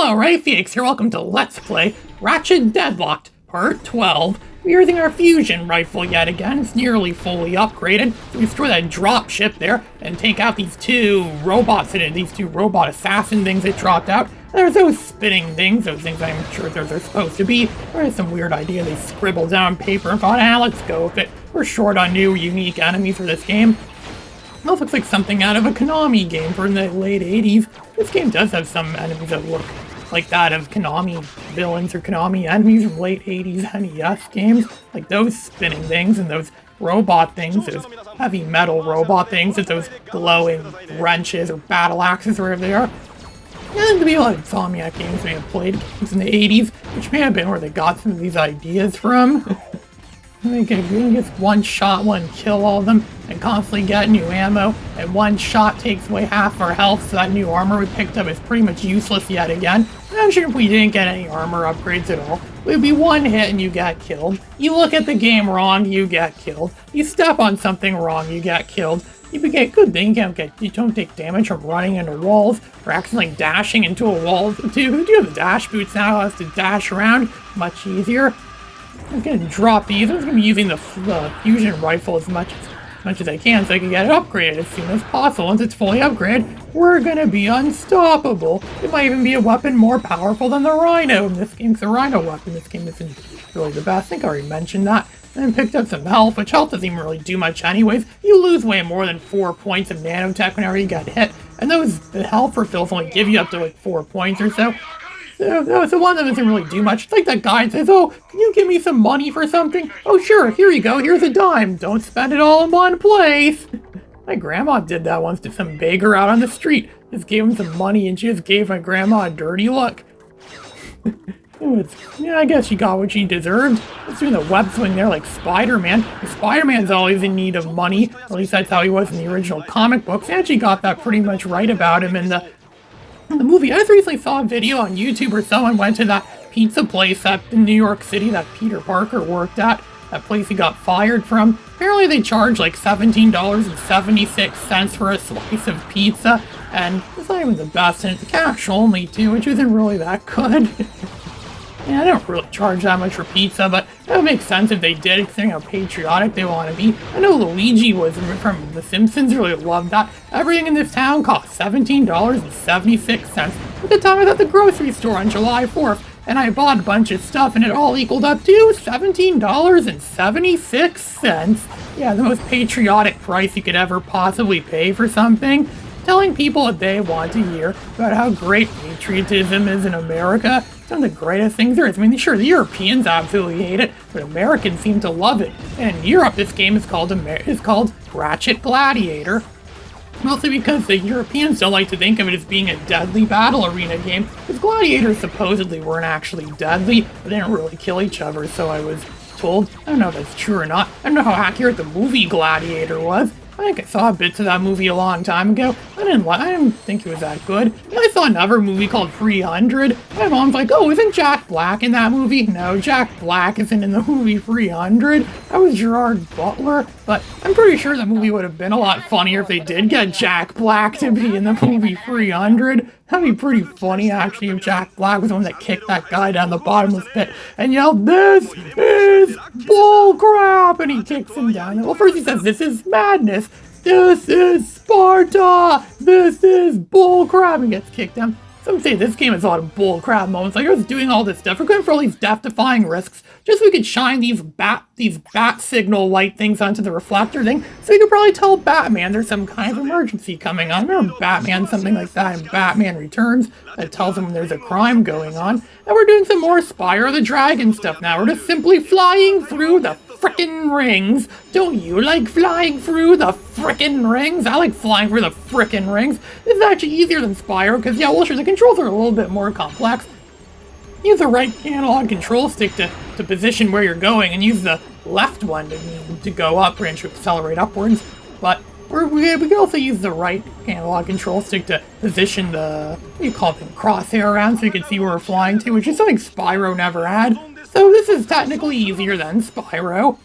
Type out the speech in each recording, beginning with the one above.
Hello, Rayfeeks here. Welcome to Let's Play Ratchet Deadlocked, Part 12. We're using our fusion rifle yet again. It's nearly fully upgraded. So we destroy that drop ship there and take out these two robots in it, these two robot assassin things that dropped out. And there's those spinning things, those things I'm sure they're supposed to be. There's some weird idea they scribbled down paper and thought, let's go with it. We're short on new, unique enemies for this game. It also looks like something out of a Konami game from the late 80s. This game does have some enemies that look like that of Konami villains or Konami enemies from late 80s NES games. Like those spinning things and those robot things, those heavy metal robot things with those glowing wrenches or battle axes, wherever they are. Yeah, there could be a lot of Insomniac games may have played games in the 80s, which may have been where they got some of these ideas from. They can just one shot, one kill all of them, and constantly get new ammo, and one shot takes away half our health, so that new armor we picked up is pretty much useless yet again. And I'm sure if we didn't get any armor upgrades at all, it would be one hit and you get killed. You look at the game wrong, you get killed. You step on something wrong, you get killed. You get good thing, you don't take damage from running into walls, or accidentally dashing into a wall too. Who do have the dash boots now? Allows us to dash around much easier. I'm going to drop these. I'm going to be using the fusion rifle as much as I can so I can get it upgraded as soon as possible. Once it's fully upgraded, we're going to be unstoppable. It might even be a weapon more powerful than the Rhino in this game. The Rhino weapon in this game isn't really the best. I think I already mentioned that. And then picked up some health, which health doesn't even really do much anyways. You lose way more than 4 points of nanotech whenever you get hit. And the health refills only give you up to like 4 points or so. So one of them doesn't really do much. It's like that guy says, oh, can you give me some money for something? Oh, sure, here you go, here's a dime. Don't spend it all in one place. My grandma did that once to some beggar out on the street. Just gave him some money and she just gave my grandma a dirty look. Yeah, I guess she got what she deserved. It's doing the web swing there like Spider-Man. Spider-Man's always in need of money. At least that's how he was in the original comic books. And she got that pretty much right about him in the movie. I just recently saw a video on YouTube where someone went to that pizza place in New York City that Peter Parker worked at, that place he got fired from. Apparently they charge like $17.76 for a slice of pizza, and it's not even the best, and it's cash only too, which isn't really that good. Yeah, I don't really charge that much for pizza, but that would make sense if they did, considering how patriotic they want to be. I know Luigi was from The Simpsons, really loved that. Everything in this town cost $17.76. At the time I was at the grocery store on July 4th, and I bought a bunch of stuff, and it all equaled up to $17.76. Yeah, the most patriotic price you could ever possibly pay for something. Telling people what they want to hear about how great patriotism is in America. It's one of the greatest things there is. I mean, sure, the Europeans absolutely hate it, but Americans seem to love it. And in Europe, this game is called Ratchet Gladiator. Mostly because the Europeans don't like to think of it as being a deadly battle arena game, because gladiators supposedly weren't actually deadly, but they didn't really kill each other, so I was told. I don't know if that's true or not. I don't know how accurate the movie Gladiator was. I think I saw bits of that movie a long time ago. I didn't think it was that good. I saw another movie called 300. My mom's like, oh, isn't Jack Black in that movie? No, Jack Black isn't in the movie 300. That was Gerard Butler. But I'm pretty sure the movie would have been a lot funnier if they did get Jack Black to be in the movie 300. That'd be pretty funny, actually, if Jack Black was the one that kicked that guy down the bottomless pit and yelled, "This is bullcrap!" And he kicks him down. Well, first he says, "This is madness. This is Sparta. This is bullcrap," and gets kicked down. Some say this game has a lot of bullcrap moments. Like, I was doing all this stuff. We're going for all these death-defying risks just so we could shine these bat signal light things onto the reflector thing, so we could probably tell Batman there's some kind of emergency coming on. Remember Batman, something like that in Batman Returns, that tells him when there's a crime going on. And we're doing some more Spyro the Dragon stuff now. We're just simply flying through the frickin' rings. Don't you like flying through the frickin' rings? I like flying through the frickin' rings. This is actually easier than Spyro, because, yeah, well, sure, the controls are a little bit more complex. Use the right analog control stick to position where you're going, and use the left one to go up and to accelerate upwards. But we can also use the right analog control stick to position the, what do you call them, crosshair around so you can see where we're flying to, which is something Spyro never had. So this is technically easier than Spyro.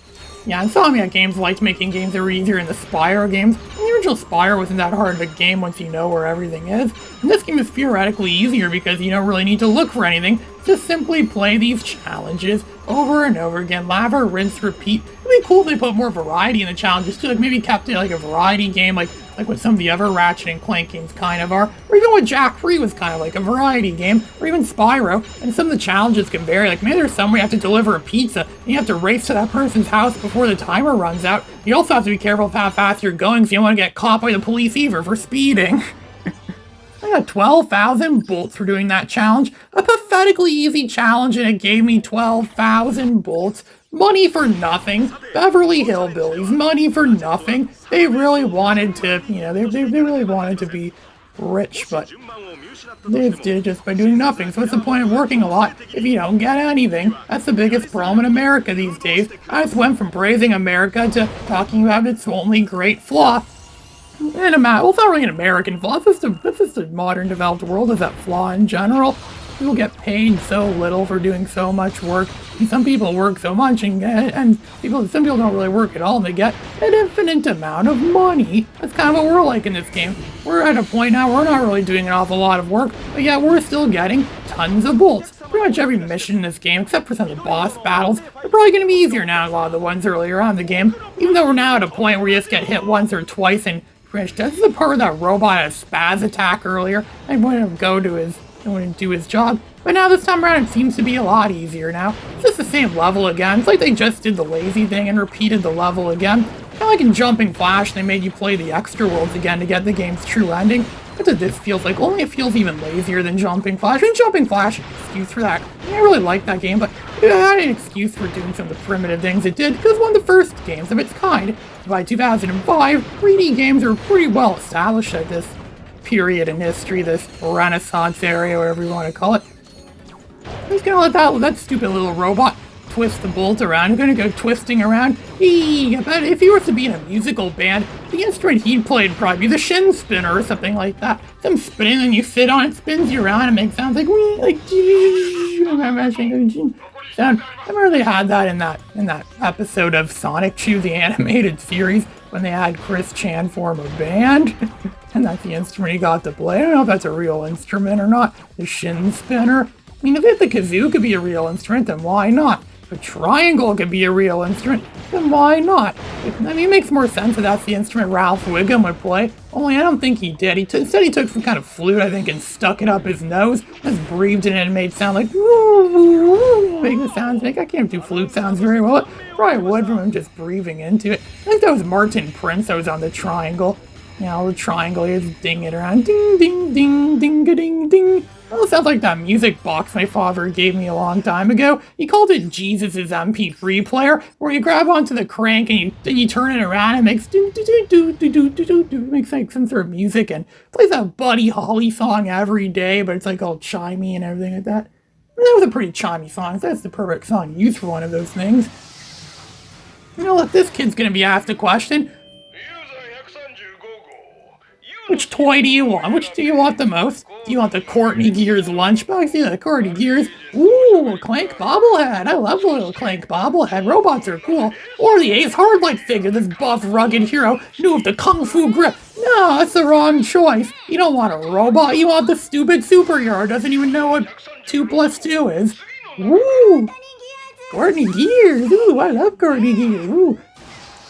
Yeah, Insomniac Games liked making games that were easier in the Spyro games. And original Spyro wasn't that hard of a game once you know where everything is. And this game is theoretically easier because you don't really need to look for anything. Just simply play these challenges over and over again. Lava, rinse, repeat. It'd be cool if they put more variety in the challenges too. Like maybe kept it like a variety game, like what some of the other Ratchet and Clank games kind of are. Or even what Jak 3 was kind of like a variety game. Or even Spyro. And some of the challenges can vary. Like maybe there's some where you have to deliver a pizza and you have to race to that person's house before the timer runs out. You also have to be careful of how fast you're going so you don't want to get caught by the police either for speeding. I got 12,000 bolts for doing that challenge. A pathetically easy challenge, and it gave me 12,000 bolts. Money for nothing. Beverly Hillbillies. Money for nothing. They really wanted to, you know, they really wanted to be rich, but they did it just by doing nothing. So what's the point of working a lot if you don't get anything? That's the biggest problem in America these days. I just went from praising America to talking about its only great flaw. And well, it's not really an American flaw. It's just a modern developed world is that flaw in general. People get paid so little for doing so much work. And some people work so much, and some people don't really work at all, and they get an infinite amount of money. That's kind of what we're like in this game. We're at a point now where we're not really doing an awful lot of work, but yet we're still getting tons of bolts. Pretty much every mission in this game, except for some of the boss battles, are probably going to be easier now than a lot of the ones earlier on in the game. Even though we're now at a point where you just get hit once or twice and this is the part where that robot had a spaz attack earlier. I wanted to do his job. But now this time around it seems to be a lot easier now. It's just the same level again. It's like they just did the lazy thing and repeated the level again. Kind of like in Jumping Flash, they made you play the extra worlds again to get the game's true ending. That's what this feels like, only it feels even lazier than Jumping Flash. I mean, Jumping Flash, excuse for that. I really like that game, but it had an excuse for doing some of the primitive things it did, because it was one of the first games of its kind. By 2005, 3D games are pretty well established at this period in history, this Renaissance area, whatever you want to call it. I'm just gonna let that stupid little robot twist the bolt around. I'm gonna go twisting around. I bet if he were to be in a musical band, the instrument he'd play would probably be the shin spinner or something like that. Some spinning and you sit on it, spins you around and makes sounds like I'm imagining sound. I remember they had that in that episode of Sonic 2, the animated series, when they had Chris Chan form a band. And that's the instrument he got to play. I don't know if that's a real instrument or not. The shin spinner. I mean, if the kazoo could be a real instrument, then why not? If a triangle could be a real instrument, then why not? I mean, it makes more sense that that's the instrument Ralph Wiggum would play. Only I don't think he did. Instead he took some kind of flute, I think, and stuck it up his nose, just breathed in it and made sound like make the sounds. I can't do flute sounds very well. It probably would from him just breathing into it. I think that was Martin Prince that was on the triangle. You know, the triangle, he was dinging it around. Ding, ding, ding, ding-a-ding, ding. Well, it sounds like that music box my father gave me a long time ago. He called it Jesus' MP3 player, where you grab onto the crank and you turn it around and it makes do-do-do-do-do-do-do-do. It makes like some sort of music and plays that Buddy Holly song every day, but it's like all chimey and everything like that. And that was a pretty chimey song. So that's the perfect song to use for one of those things. You know, look, this kid's gonna be asked a question. Which toy do you want? Which do you want the most? Do you want the Courtney Gears lunchbox? Yeah, the Courtney Gears. Ooh, a Clank bobblehead. I love the little Clank bobblehead. Robots are cool. Or the Ace Hardlight figure, this buff, rugged hero, new with the Kung Fu grip. No, that's the wrong choice. You don't want a robot. You want the stupid superhero who doesn't even know what 2 + 2 is. Ooh, Courtney Gears. Ooh, I love Courtney Gears. Ooh.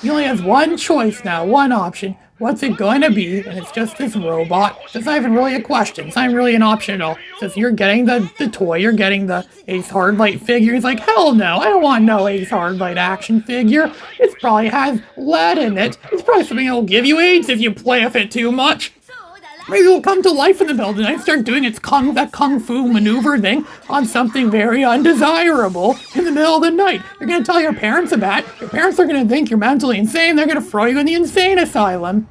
He only has one choice now, one option. What's it going to be? And it's just this robot. It's not even really a question. It's not even really an option at all. It says you're getting the toy, you're getting the Ace Hardlight figure. He's like, hell no, I don't want no Ace Hardlight action figure. It probably has lead in it. It's probably something that'll give you AIDS if you play with it too much. Maybe it'll come to life in the middle of the night and start doing that kung fu maneuver thing on something very undesirable in the middle of the night. You're going to tell your parents about it. Your parents are going to think you're mentally insane. They're going to throw you in the insane asylum.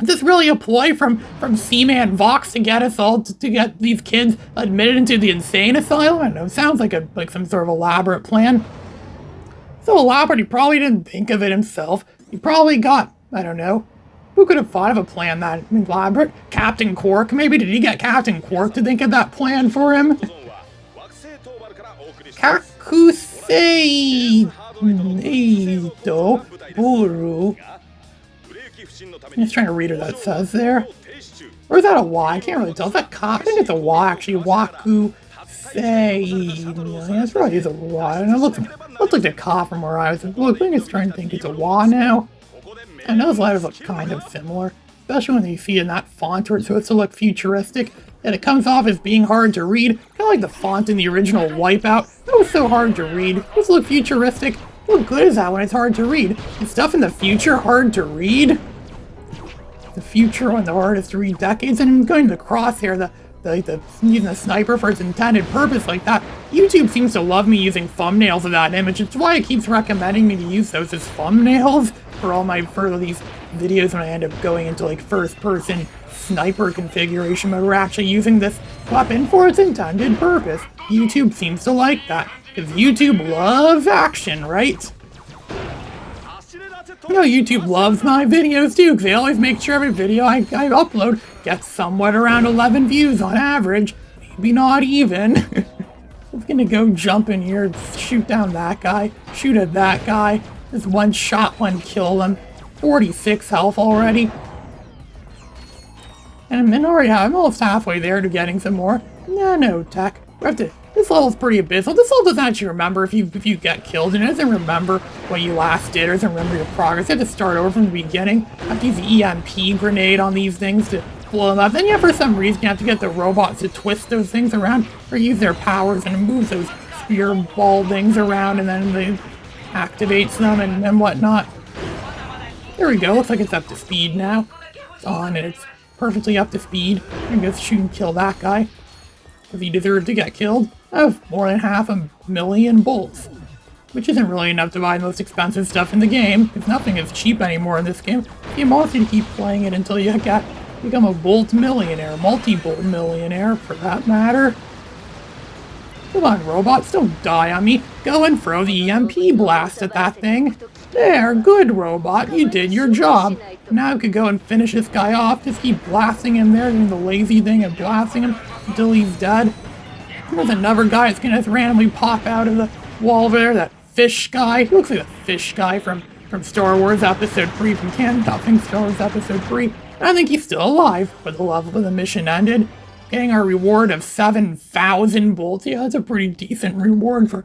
Is this really a ploy from Seaman Vox to get us all to get these kids admitted into the insane asylum? I don't know. It sounds like some sort of elaborate plan. So elaborate, he probably didn't think of it himself. He probably got, I don't know. Who could have thought of a plan that elaborate? Captain Quark? Maybe did he get Captain Quark to think of that plan for him? Kakusei Neito Buru I'm just trying to read what that says there. Or is that a Y? I can't really tell. Is that Ka? I think it's a Y, actually. Waku Sei. Yeah, it's probably a Y. And it looks like the Ka from where I was. Look, I'm just trying to think it's a Y now. And those letters look kind of similar, especially when you see it in that font where it's supposed to look futuristic. And it comes off as being hard to read, kind of like the font in the original Wipeout. That was so hard to read. It does look futuristic. What good is that when it's hard to read? Is stuff in the future hard to read? The future when the hardest to read decades, and going to the crosshair, using the sniper for its intended purpose like that. YouTube seems to love me using thumbnails of that image. It's why it keeps recommending me to use those as thumbnails for these videos when I end up going into like first-person sniper configuration mode. We're actually using this weapon for its intended purpose. YouTube seems to like that, because YouTube loves action, right? You know, YouTube loves my videos too, because they always make sure every video I upload gets somewhat around 11 views on average. Maybe not even. I'm gonna go jump in here and shoot down that guy, shoot at that guy. Just one shot, one kill him. 46 health already. And I'm almost halfway there to getting some more nanotech. We have to. This level's pretty abysmal. This level doesn't actually remember if you get killed, and it doesn't remember what you last did, or doesn't remember your progress. You have to start over from the beginning. You have to use the EMP grenade on these things to blow them up. Then for some reason, you have to get the robots to twist those things around, or use their powers and move those spear ball things around, and then they activates them and whatnot. There we go. Looks like it's up to speed now. It's on, and it's perfectly up to speed. I'm gonna shoot and kill that guy, because he deserved to get killed. I have more than 500,000 bolts, which isn't really enough to buy the most expensive stuff in the game, because nothing is cheap anymore in this game. You must keep playing it until you become a bolt millionaire, multi-bolt millionaire, for that matter. Come on, robots, don't die on me. Go and throw the EMP blast at that thing. There, good robot, you did your job. Now I could go and finish this guy off, just keep blasting him there, doing the lazy thing and blasting him until he's dead. There's another guy that's gonna randomly pop out of the wall over there, that fish guy. He looks like a fish guy from Star Wars Episode 3, from Canon Topping Star Wars Episode 3. And I think he's still alive, but the level of the mission ended. Getting our reward of 7,000 bolts. Yeah, that's a pretty decent reward for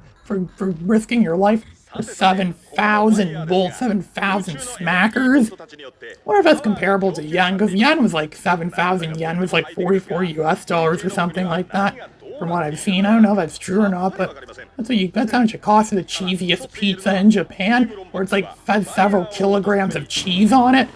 risking your life for 7,000 bolts, 7,000 smackers. I wonder if that's comparable to yen, because yen was like 7,000 yen was like $44 US or something like that, from what I've seen. I don't know if that's true or not, but that's how much it costs for the cheesiest pizza in Japan, where it's like fed several kilograms of cheese on it.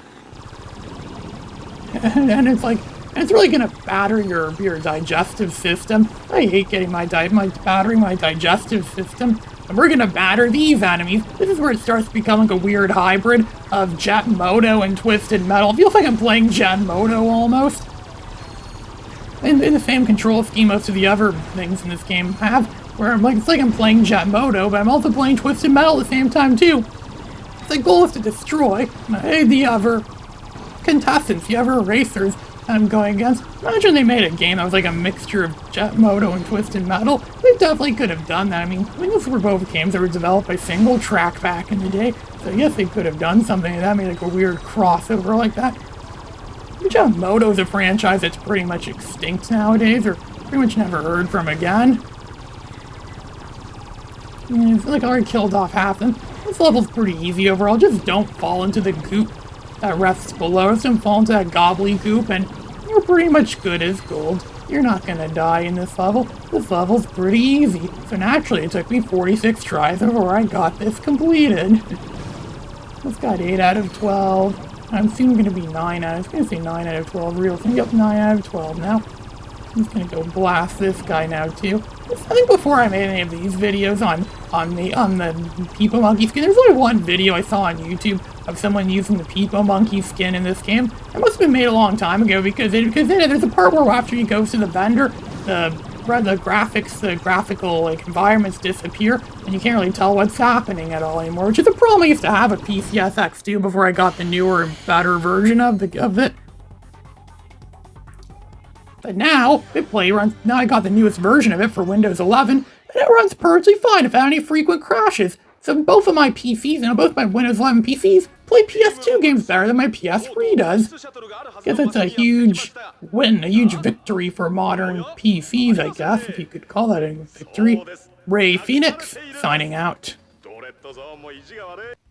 And it's like, and it's really gonna batter your digestive system. I hate getting battering my digestive system. And we're gonna batter these enemies. This is where it starts to become like a weird hybrid of Jet Moto and Twisted Metal. It feels like I'm playing Jet Moto almost. In the same control scheme most of the other things in this game have, where it's like I'm playing Jet Moto, but I'm also playing Twisted Metal at the same time too. The goal is to destroy the other contestants, the other racers I'm going against. Imagine they made a game that was like a mixture of Jet Moto and Twisted Metal. They definitely could have done that. I mean, those were both games that were developed by Single Track back in the day, so yes, they could have done something like that, made like a weird crossover like that. But Jet Moto is a franchise that's pretty much extinct nowadays, or pretty much never heard from again. I feel like I already killed off half them. This level's pretty easy overall. Just don't fall into the goop that rests below us, and fall into that gobbledygook, and you're pretty much good as gold. You're not gonna die in this level. This level's pretty easy. So naturally, it took me 46 tries before I got this completed. This got 8 out of 12. I'm soon gonna be 9 out. I was gonna say 9 out of 12 real soon. Yep, 9 out of 12 now. I'm just gonna go blast this guy now too. I think before I made any of these videos on the Peepo Monkey skin, there's only one video I saw on YouTube of someone using the Peepo Monkey skin in this game. It must have been made a long time ago, because in it, there's a part where after you go to the vendor, the graphical like environments disappear, and you can't really tell what's happening at all anymore, which is a problem I used to have at PCSX too before I got the newer and better version of it. But now, now I got the newest version of it for Windows 11, and it runs perfectly fine without any frequent crashes. So both of my PCs, both my Windows 11 PCs, play PS2 games better than my PS3 does. I guess it's a huge win, a huge victory for modern PCs, I guess, if you could call that a victory. Ray Phoenix, signing out.